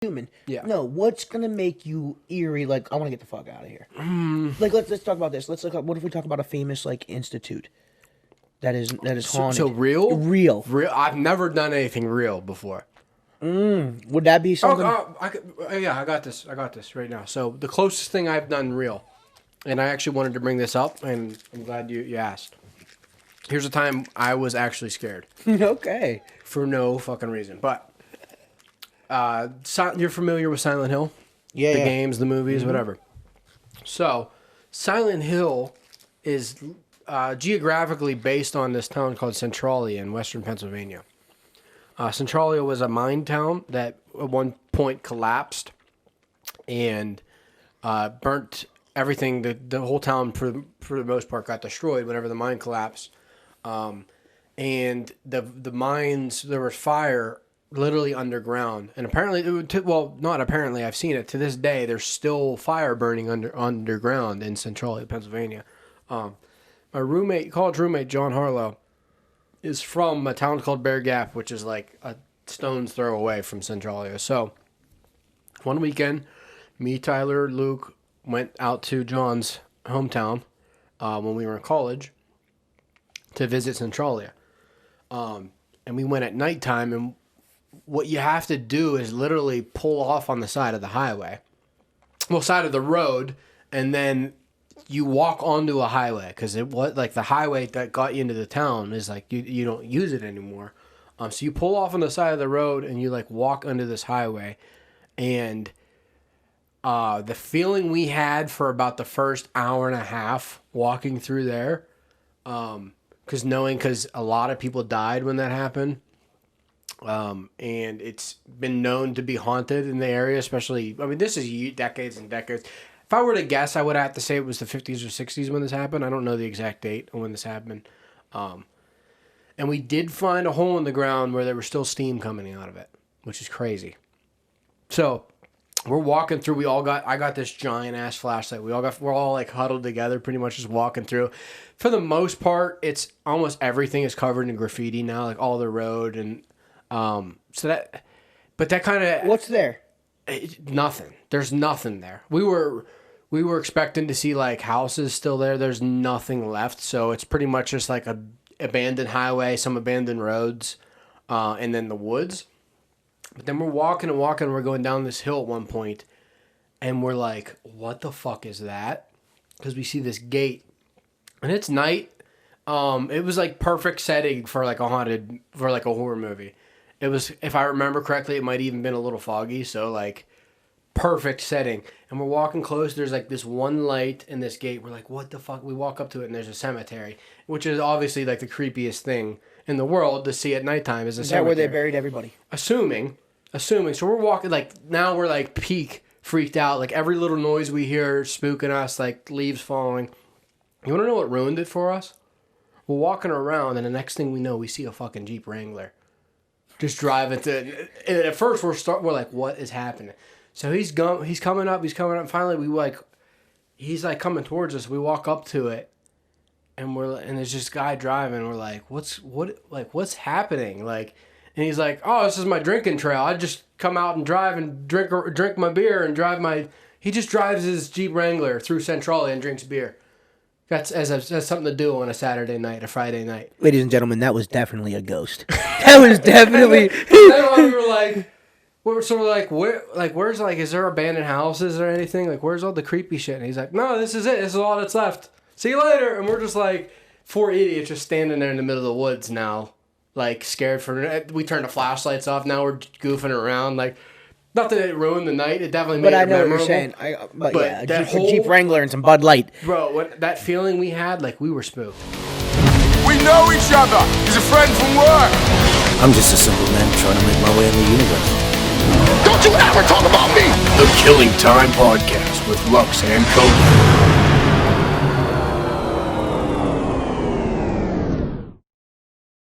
human. Yeah. No, what's gonna make you eerie? Like, I want to get the fuck out of here. Like, let's talk about this. Let's look up. What if we talk about a famous like institute that is haunted? So real? Real. I've never done anything real before. Would that be something? I got this right now. So the closest thing I've done real, and I actually wanted to bring this up, and I'm glad you asked. Here's a time I was actually scared. Okay. For no fucking reason. But you're familiar with Silent Hill? Yeah. The games, the movies, whatever. So Silent Hill is geographically based on this town called Centralia in western Pennsylvania. Centralia was a mine town that at one point collapsed and burnt everything. The whole town, for the most part, got destroyed whenever the mine collapsed. And the mines, there was fire literally underground. And apparently, not apparently, I've seen it. To this day, there's still fire burning underground in Centralia, Pennsylvania. My college roommate, John Harlow, is from a town called Bear Gap, which is like a stone's throw away from Centralia. So one weekend, me, Tyler, Luke went out to John's hometown when we were in college to visit Centralia. And we went at nighttime, and what you have to do is literally pull off on the side of the highway. Well, side of the road, and then you walk onto a highway, because it was like the highway that got you into the town is like you don't use it anymore. So you pull off on the side of the road and you like walk under this highway, and the feeling we had for about the first hour and a half walking through there, because a lot of people died when that happened, and it's been known to be haunted in the area, especially. I mean, this is decades and decades. If I were to guess, I would have to say it was the 50s or 60s when this happened. I don't know the exact date of when this happened. And we did find a hole in the ground where there was still steam coming out of it, which is crazy. So we're walking through. I got this giant ass flashlight. We're all like huddled together, pretty much just walking through. For the most part, it's almost everything is covered in graffiti now, like all the road and but that kind of. What's there? Nothing. There's nothing there. We were expecting to see like houses still there. There's nothing left. So it's pretty much just like a abandoned highway, some abandoned roads, and then the woods. But then we're walking and walking. We're going down this hill at one point, and we're like, "What the fuck is that?" Because we see this gate, and it's night. It was like perfect setting for like a horror movie. It was, if I remember correctly, it might even been a little foggy. So like, perfect setting. And we're walking close. There's like this one light in this gate. We're like, what the fuck? We walk up to it, and there's a cemetery, which is obviously like the creepiest thing in the world to see at nighttime is a cemetery. Is that where they buried everybody? Assuming. So we're walking, like, now we're like peak freaked out. Like every little noise we hear spooking us, like leaves falling. You want to know what ruined it for us? We're walking around, and the next thing we know, we see a fucking Jeep Wrangler just driving to. And at first, we're like, what is happening? So he's coming up. And finally, he's like coming towards us. We walk up to it, and there's this guy driving. We're like, what's happening? Like, and he's like, oh, this is my drinking trail. I just come out and drive and drink my beer and drive my. He just drives his Jeep Wrangler through Centralia and drinks beer. That's something to do on a Saturday night, a Friday night. Ladies and gentlemen, that was definitely a ghost. That was definitely. Then we were like, where's like, is there abandoned houses or anything? Like, where's all the creepy shit? And he's like, no, this is it. This is all that's left. See you later. And we're just like, four idiots just standing there in the middle of the woods now, like scared we turned the flashlights off. Now we're goofing around. Like, not that it ruined the night. It definitely made it memorable. But I know what you're saying. But yeah, Jeep Wrangler and some Bud Light. Bro, that feeling we had, like, we were spooked. We know each other. He's a friend from work. I'm just a simple man trying to make my way in the universe. Don't you ever talk about me! The Killing Time Podcast with Lux and Cody.